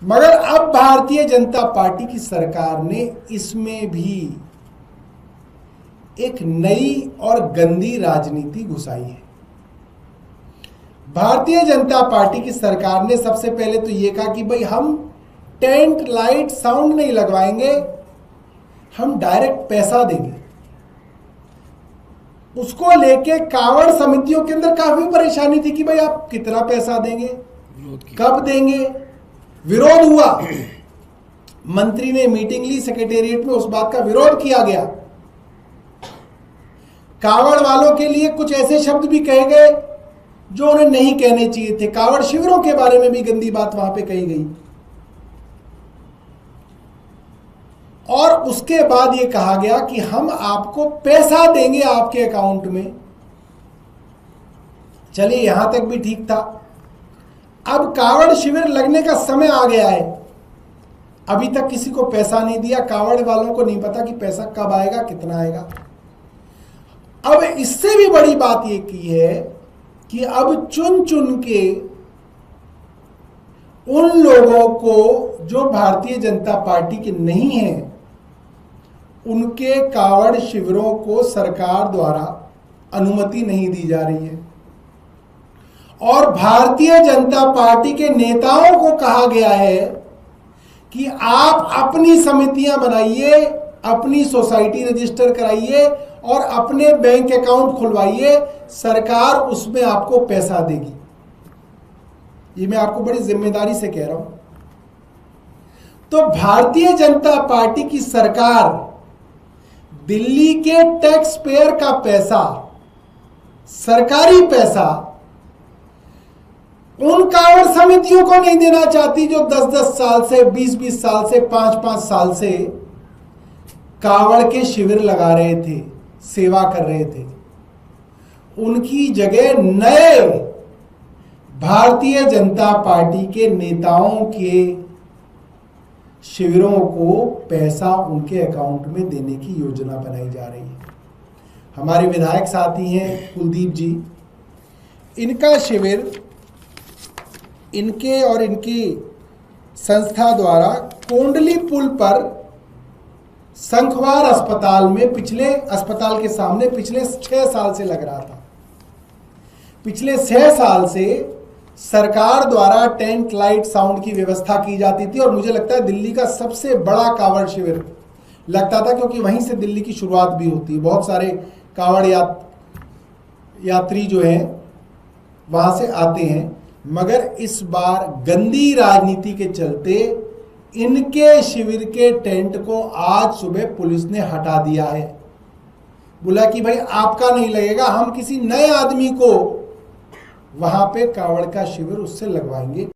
मगर अब भारतीय जनता पार्टी की सरकार ने इसमें भी एक नई और गंदी राजनीति घुसाई है। भारतीय जनता पार्टी की सरकार ने सबसे पहले तो यह कहा कि भाई हम टेंट लाइट साउंड नहीं लगवाएंगे, हम डायरेक्ट पैसा देंगे। उसको लेके कावड़ समितियों के अंदर काफी परेशानी थी कि भाई आप कितना पैसा देंगे, कब देंगे। विरोध हुआ, मंत्री ने मीटिंग ली सेक्रेटेरिएट में, उस बात का विरोध किया गया। कावड़ वालों के लिए कुछ ऐसे शब्द भी कहे गए जो उन्हें नहीं कहने चाहिए थे। कावड़ शिविरों के बारे में भी गंदी बात वहां पे कही गई। और उसके बाद यह कहा गया कि हम आपको पैसा देंगे आपके अकाउंट में। चलिए यहां तक भी ठीक था। अब कावड़ शिविर लगने का समय आ गया है, अभी तक किसी को पैसा नहीं दिया। कावड़ वालों को नहीं पता कि पैसा कब आएगा, कितना आएगा। अब इससे भी बड़ी बात यह की है कि अब चुन चुन के उन लोगों को जो भारतीय जनता पार्टी के नहीं हैं, उनके कावड़ शिविरों को सरकार द्वारा अनुमति नहीं दी जा रही है। और भारतीय जनता पार्टी के नेताओं को कहा गया है कि आप अपनी समितियां बनाइए, अपनी सोसाइटी रजिस्टर कराइए और अपने बैंक अकाउंट खुलवाइए, सरकार उसमें आपको पैसा देगी। ये मैं आपको बड़ी जिम्मेदारी से कह रहा हूं। तो भारतीय जनता पार्टी की सरकार दिल्ली के टैक्स पेयर का पैसा, सरकारी पैसा, उन कावड़ समितियों को नहीं देना चाहती जो 10-10 साल से, 20-20 साल से, 5-5 साल से कावड़ के शिविर लगा रहे थे, सेवा कर रहे थे। उनकी जगह नए भारतीय जनता पार्टी के नेताओं के शिविरों को पैसा उनके अकाउंट में देने की योजना बनाई जा रही है। हमारे विधायक साथी हैं कुलदीप जी, इनका शिविर इनके और इनकी संस्था द्वारा कोंडली पुल पर शंखवार अस्पताल में, अस्पताल के सामने पिछले 6 साल से लग रहा था। पिछले 6 साल से सरकार द्वारा टेंट लाइट साउंड की व्यवस्था की जाती थी और मुझे लगता है दिल्ली का सबसे बड़ा कावड़ शिविर लगता था, क्योंकि वहीं से दिल्ली की शुरुआत भी होती है। बहुत सारे कावड़ यात्री जो हैं वहां से आते हैं। मगर इस बार गंदी राजनीति के चलते इनके शिविर के टेंट को आज सुबह पुलिस ने हटा दिया है। बोला कि भाई आपका नहीं लगेगा, हम किसी नए आदमी को वहां पे कावड़ का शिविर उससे लगवाएंगे।